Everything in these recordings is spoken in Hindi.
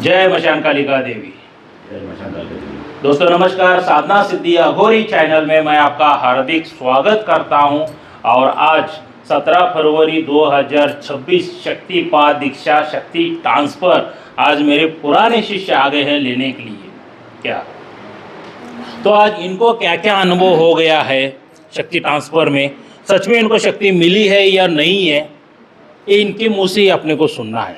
जय मशान कालिका देवी। जय मशान कालिका देवी। दोस्तों नमस्कार, साधना सिद्धि अघोरी चैनल में मैं आपका हार्दिक स्वागत करता हूं। और आज 17 फरवरी 2026 शक्तिपात दीक्षा शक्ति ट्रांसफ़र आज मेरे पुराने शिष्य आ गए हैं लेने के लिए। क्या तो आज इनको क्या क्या अनुभव हो गया है शक्ति ट्रांसफ़र में, सच में इनको शक्ति मिली है या नहीं है, ये इनके मुँह से ही अपने को सुनना है।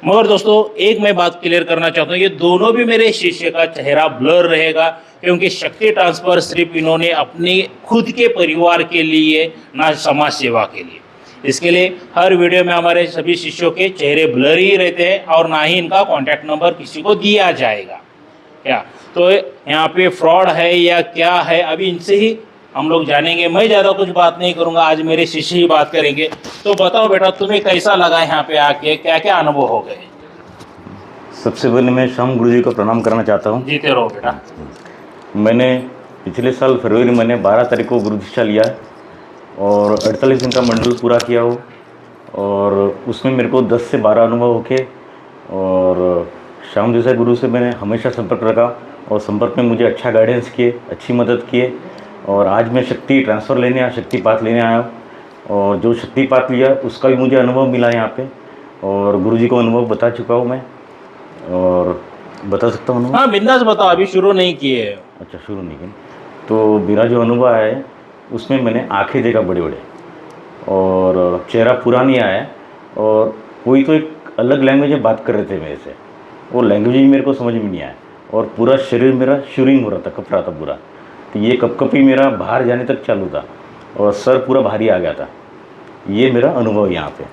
मगर दोस्तों एक मैं बात क्लियर करना चाहता हूँ, ये दोनों भी मेरे शिष्य का चेहरा ब्लर रहेगा, क्योंकि शक्ति ट्रांसफ़र सिर्फ इन्होंने अपने खुद के परिवार के लिए, ना समाज सेवा के लिए। इसके लिए हर वीडियो में हमारे सभी शिष्यों के चेहरे ब्लर ही रहते हैं और ना ही इनका कॉन्टैक्ट नंबर किसी को दिया जाएगा। क्या तो यहाँ पे फ्रॉड है या क्या है, अभी इनसे ही हम लोग जानेंगे। मैं ज़्यादा कुछ बात नहीं करूँगा, आज मेरे शिष्य ही बात करेंगे। तो बताओ बेटा, तुम्हें कैसा लगा यहाँ पे आके, क्या क्या अनुभव हो गए? सबसे पहले मैं श्याम गुरु जी को प्रणाम करना चाहता हूँ। जीते रहो बेटा। मैंने पिछले साल फरवरी महीने 12 तारीख को गुरु दीक्षा लिया है और 48 दिन का मंडल पूरा किया हो, और उसमें मेरे को 10 से 12 अनुभव होके, और श्याम जैसा गुरु से मैंने हमेशा संपर्क रखा और संपर्क में मुझे अच्छा गाइडेंस किए, अच्छी मदद किए। और आज मैं शक्ति ट्रांसफ़र लेने आया, शक्तिपात लेने आया हूँ, और जो शक्तिपात लिया उसका भी मुझे अनुभव मिला यहाँ पे, और गुरुजी को अनुभव बता चुका हूँ मैं, और बता सकता हूँ। हाँ बिंदास बताओ, अभी शुरू नहीं किए। अच्छा, शुरू नहीं किया। तो मेरा जो अनुभव है उसमें मैंने आँखें देखा बड़े बड़े, और चेहरा पूरा नहीं आया, और कोई तो एक अलग लैंग्वेज में बात कर रहे थे मेरे से, वो लैंग्वेज ही मेरे को समझ में नहीं आया, और पूरा शरीर मेरा शूरिंग हो रहा था, कप रहा था पूरा। तो ये कपकपी मेरा बाहर जाने तक चालू था, और सर पूरा भारी आ गया था। ये मेरा अनुभव यहाँ पे।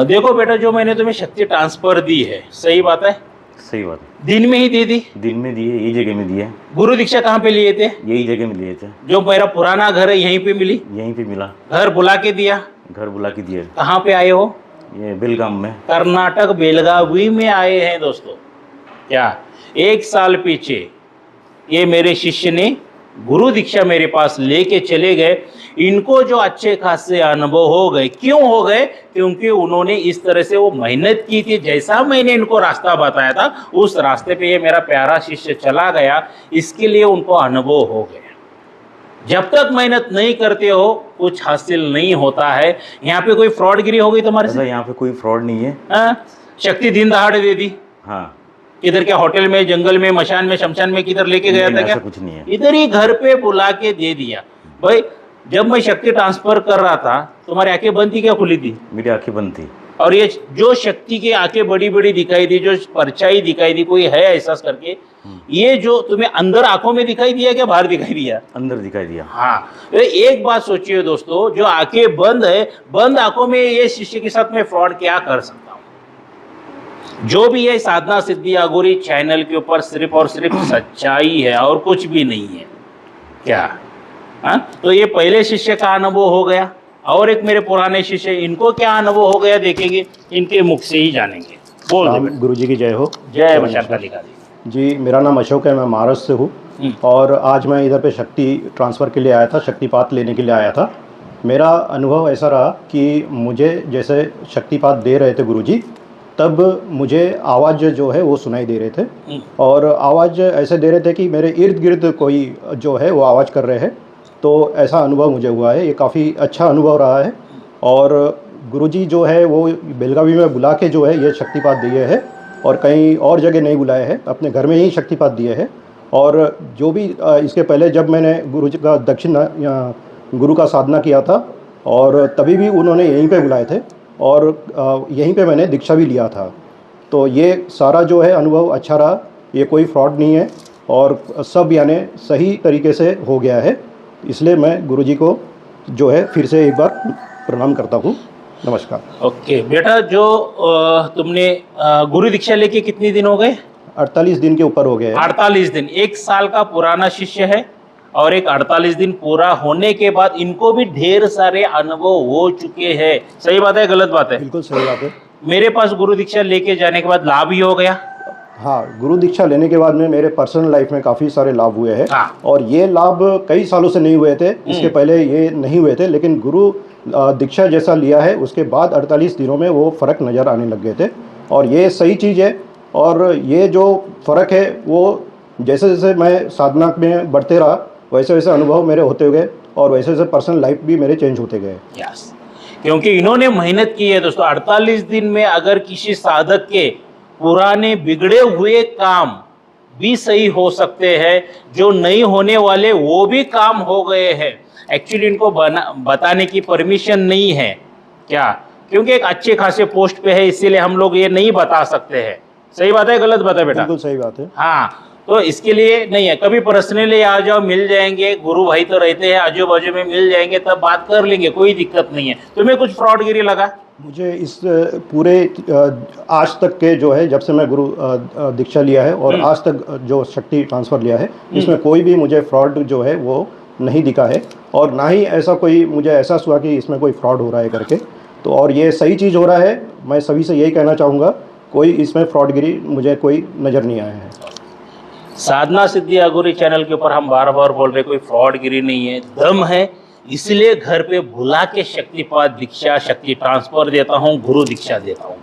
देखो बेटा, जो मैंने तुम्हें शक्ति ट्रांसफ़र दी है, सही बात है? सही बात है। दिन में ही दे दी? दिन में दिए, यही जगह में दिए। गुरु दीक्षा कहाँ पे लिए थे? यही जगह में लिए थे। जो मेरा पुराना घर है यहीं पे मिली? यहीं पे मिला। घर बुला के दिया? घर बुला के दिए। कहाँ पे आए हो? ये बेलगाम में। कर्नाटक बेलगावी में आए हैं दोस्तों। क्या 1 साल पीछे ये मेरे शिष्य ने गुरु दीक्षा मेरे पास लेके चले गए। इनको जो अच्छे खासे अनुभव हो गए, क्यों हो गए? क्योंकि उन्होंने इस तरह से वो मेहनत की थी, जैसा मैंने इनको रास्ता बताया था उस रास्ते पे ये मेरा प्यारा शिष्य चला गया, इसके लिए उनको अनुभव हो गया। जब तक मेहनत नहीं करते हो कुछ हासिल नहीं होता है। यहाँ पे कोई फ्रॉडगिरी हो गई तुम्हारे से? यहाँ पे कोई फ्रॉड नहीं है। शक्ति दिन दहाड़े दे दी? हाँ। किधर क्या होटल में, जंगल में, मशान में, शमशान में किधर लेके गया था क्या? कुछ नहीं है, इधर ही घर पे बुला के दे दिया। भाई जब मैं शक्ति ट्रांसफर कर रहा था तुम्हारी आंखें बंद थी क्या खुली थी? मेरी आंखें बंद थी। और ये जो शक्ति की आंखें बड़ी बड़ी दिखाई दी, जो परछाई दिखाई दी, कोई है एहसास करके, ये जो तुम्हें अंदर आंखों में दिखाई दिया क्या बाहर दिखाई दिया? अंदर दिखाई दिया। हाँ, एक बात सोचिए दोस्तों, जो आंखें बंद है, बंद आंखों में ये शिष्य के साथ में फ्रॉड क्या कर सकता हूँ? जो भी है साधना सिद्धि अघोरी चैनल के ऊपर सिर्फ और सिर्फ सच्चाई है और कुछ भी नहीं है। क्या तो ये पहले शिष्य का अनुभव हो गया, और एक मेरे पुराने शिष्य, इनको क्या अनुभव हो गया देखेंगे, इनके मुख से ही जानेंगे। बोल दे। गुरु जी की जय हो। जय मशान कालिका जी। मेरा नाम अशोक है, मैं महाराष्ट्र से हूँ, और आज मैं इधर पे शक्ति ट्रांसफ़र के लिए आया था, शक्तिपात लेने के लिए आया था। मेरा अनुभव ऐसा रहा कि मुझे जैसे शक्तिपात दे रहे थे गुरु जी, तब मुझे आवाज़ जो है वो सुनाई दे रहे थे, और आवाज़ ऐसे दे रहे थे कि मेरे इर्द गिर्द कोई जो है वो आवाज़ कर रहे हैं। तो ऐसा अनुभव मुझे हुआ है, ये काफ़ी अच्छा अनुभव रहा है। और गुरुजी जो है वो बेलगावी में बुला के जो है ये शक्तिपात दिए हैं, और कहीं और जगह नहीं बुलाए हैं, अपने घर में ही शक्तिपात दिए हैं। और जो भी इसके पहले जब मैंने गुरु जी का गुरु का साधना किया था, और तभी भी उन्होंने यहीं पे बुलाए थे, और यहीं पे मैंने दीक्षा भी लिया था। तो ये सारा जो है अनुभव अच्छा रहा, ये कोई फ्रॉड नहीं है, और सब यानी सही तरीके से हो गया है। इसलिए मैं गुरुजी को जो है फिर से एक बार प्रणाम करता हूँ। नमस्कार। ओके बेटा, जो तुमने गुरु दीक्षा लेके कितने दिन हो गए? 48 दिन के ऊपर हो गए। 48 दिन। 1 साल का पुराना शिष्य है, और एक 48 दिन पूरा होने के बाद इनको भी ढेर सारे अनुभव हो चुके हैं। सही बात है गलत बात है? बिल्कुल सही बात है। मेरे पास गुरु दीक्षा लेके जाने के बाद लाभ ही हो गया। हाँ, गुरु दीक्षा लेने के बाद में मेरे पर्सनल लाइफ में काफ़ी सारे लाभ हुए हैं। और ये लाभ कई सालों से नहीं हुए थे, इसके पहले ये नहीं हुए थे, लेकिन गुरु दीक्षा जैसा लिया है उसके बाद 48 दिनों में वो फ़र्क नज़र आने लग गए थे। और ये सही चीज़ है और ये जो फ़र्क है वो जैसे जैसे मैं साधना में बढ़ते रहा वैसे वैसे अनुभव मेरे होते गए और वैसे वैसे पर्सनल लाइफ भी मेरे चेंज होते गए। यस, क्योंकि इन्होंने मेहनत की है दोस्तों। 48 दिन में अगर किसी साधक के पुराने बिगड़े हुए काम भी सही हो सकते हैं, जो नहीं होने वाले वो भी काम हो गए हैं। एक्चुअली इनको बताने की परमिशन नहीं है क्या, क्योंकि एक अच्छे खासे पोस्ट पे है, इसीलिए हम लोग ये नहीं बता सकते हैं। सही बात है, गलत बात है बेटा? बिल्कुल सही बात है। हाँ, तो इसके लिए नहीं है। कभी पर्सनली आ जाओ, मिल जाएंगे, गुरु भाई तो रहते हैं आजू बाजू में, मिल जाएंगे, तब बात कर लेंगे, कोई दिक्कत नहीं है। तुम्हें कुछ फ्रॉडगिरी लगा? मुझे इस पूरे आज तक के जो है जब से मैं गुरु दीक्षा लिया है और आज तक जो शक्ति ट्रांसफ़र लिया है इसमें कोई भी मुझे फ्रॉड जो है वो नहीं दिखा है और ना ही ऐसा कोई मुझे एहसास हुआ कि इसमें कोई फ्रॉड हो रहा है करके। तो और ये सही चीज़ हो रहा है। मैं सभी से यही कहना चाहूँगा, कोई इसमें फ्रॉडगिरी मुझे कोई नज़र नहीं आया है। साधना सिद्धि अघोरी चैनल के ऊपर हम बार बार बोल रहे, कोई फ्रॉडगिरी नहीं है, दम है। इसलिए घर पे बुला के शक्तिपात दीक्षा, शक्ति ट्रांसफर देता हूँ, गुरु दीक्षा देता हूँ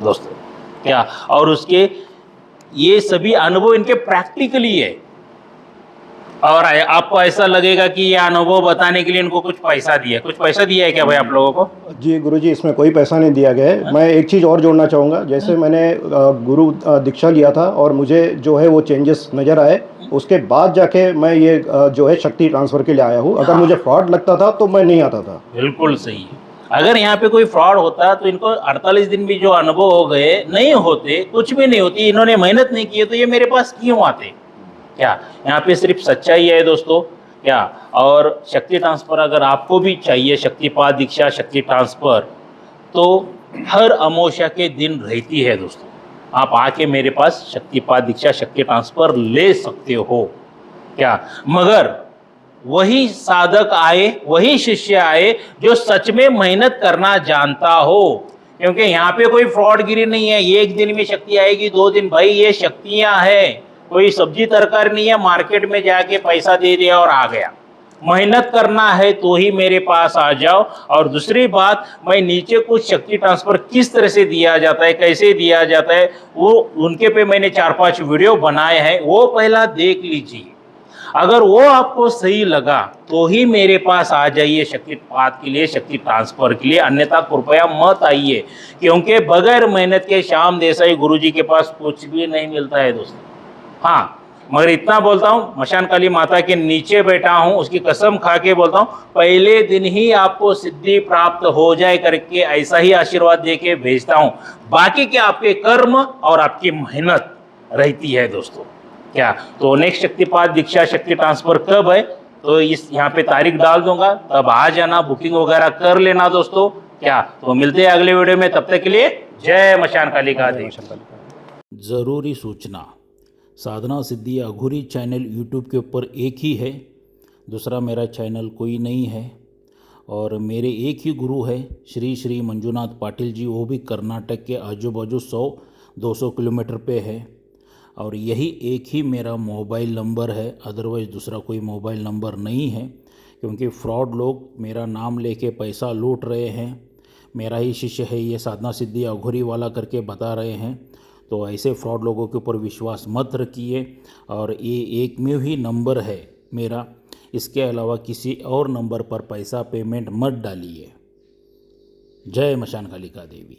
दोस्तों क्या। और उसके ये सभी अनुभव इनके प्रैक्टिकली है। और आपको ऐसा लगेगा कि ये अनुभव बताने के लिए इनको कुछ पैसा दिया, कुछ पैसा दिया है क्या भाई आप लोगों को? जी गुरुजी, इसमें कोई पैसा नहीं दिया गया है। मैं एक चीज़ और जोड़ना चाहूँगा, जैसे मैंने गुरु दीक्षा लिया था और मुझे जो है वो चेंजेस नज़र आए, उसके बाद जाके मैं ये जो है शक्ति ट्रांसफ़र के लिए आया हूँ। अगर मुझे फ्रॉड लगता था तो मैं नहीं आता था। बिल्कुल सही है। अगर यहाँ पे कोई फ्रॉड होता तो इनको 48 दिन भी जो अनुभव हो गए नहीं होते, कुछ भी नहीं होती, इन्होंने मेहनत नहीं की तो ये मेरे पास क्यों आते क्या? यहाँ पे सिर्फ सच्चाई है दोस्तों क्या। और शक्ति ट्रांसफर अगर आपको भी चाहिए, शक्तिपात दीक्षा, शक्ति ट्रांसफर, तो हर अमावस्या के दिन रहती है दोस्तों। आप आके मेरे पास शक्तिपात दीक्षा, शक्ति ट्रांसफर ले सकते हो क्या। मगर वही साधक आए, वही शिष्य आए जो सच में मेहनत करना जानता हो, क्योंकि यहाँ पे कोई फ्रॉडगिरी नहीं है। एक दिन में शक्ति आएगी, 2 दिन, भाई ये शक्तियां हैं, कोई सब्जी तरकारी नहीं है मार्केट में जाके पैसा दे दिया और आ गया। मेहनत करना है तो ही मेरे पास आ जाओ। और दूसरी बात, मैं नीचे कुछ शक्ति ट्रांसफर किस तरह से दिया जाता है, कैसे दिया जाता है, वो उनके पे मैंने 4-5 वीडियो बनाए हैं, वो पहला देख लीजिए। अगर वो आपको सही लगा तो ही मेरे पास आ जाइए शक्तिपात के लिए, शक्ति ट्रांसफर के लिए, अन्यथा कृपया मत आइए, क्योंकि बगैर मेहनत के श्याम देसाई गुरुजी के पास कुछ भी नहीं मिलता है दोस्तों। हाँ, मगर इतना बोलता हूँ, मशान काली माता के नीचे बैठा हूँ, उसकी कसम खा के बोलता हूँ, पहले दिन ही आपको सिद्धि प्राप्त हो जाए करके ऐसा ही आशीर्वाद दे के भेजता हूँ। बाकी के आपके कर्म और आपकी मेहनत रहती है दोस्तों क्या। तो नेक्स्ट शक्तिपात दीक्षा, शक्ति ट्रांसफर कब है, तो इस यहाँ पे तारीख डाल दूंगा, तब आ जाना, बुकिंग वगैरह कर लेना दोस्तों क्या। तो मिलते हैं अगले वीडियो में, तब तक के लिए जय मशान काली का देव। जरूरी सूचना, साधना सिद्धि अघोरी चैनल यूट्यूब के ऊपर एक ही है, दूसरा मेरा चैनल कोई नहीं है। और मेरे एक ही गुरु है श्री श्री मंजुनाथ पाटिल जी, वो भी कर्नाटक के आजू बाजू 100-200 किलोमीटर पे है। और यही एक ही मेरा मोबाइल नंबर है, अदरवाइज़ दूसरा कोई मोबाइल नंबर नहीं है, क्योंकि फ्रॉड लोग मेरा नाम लेके पैसा लूट रहे हैं। मेरा ही शिष्य है ये साधना सिद्धि अघोरी वाला करके बता रहे हैं। तो ऐसे फ्रॉड लोगों के ऊपर विश्वास मत रखिए। और ये एकमेव ही नंबर है मेरा, इसके अलावा किसी और नंबर पर पैसा पेमेंट मत डालिए। जय मशान कालिका देवी।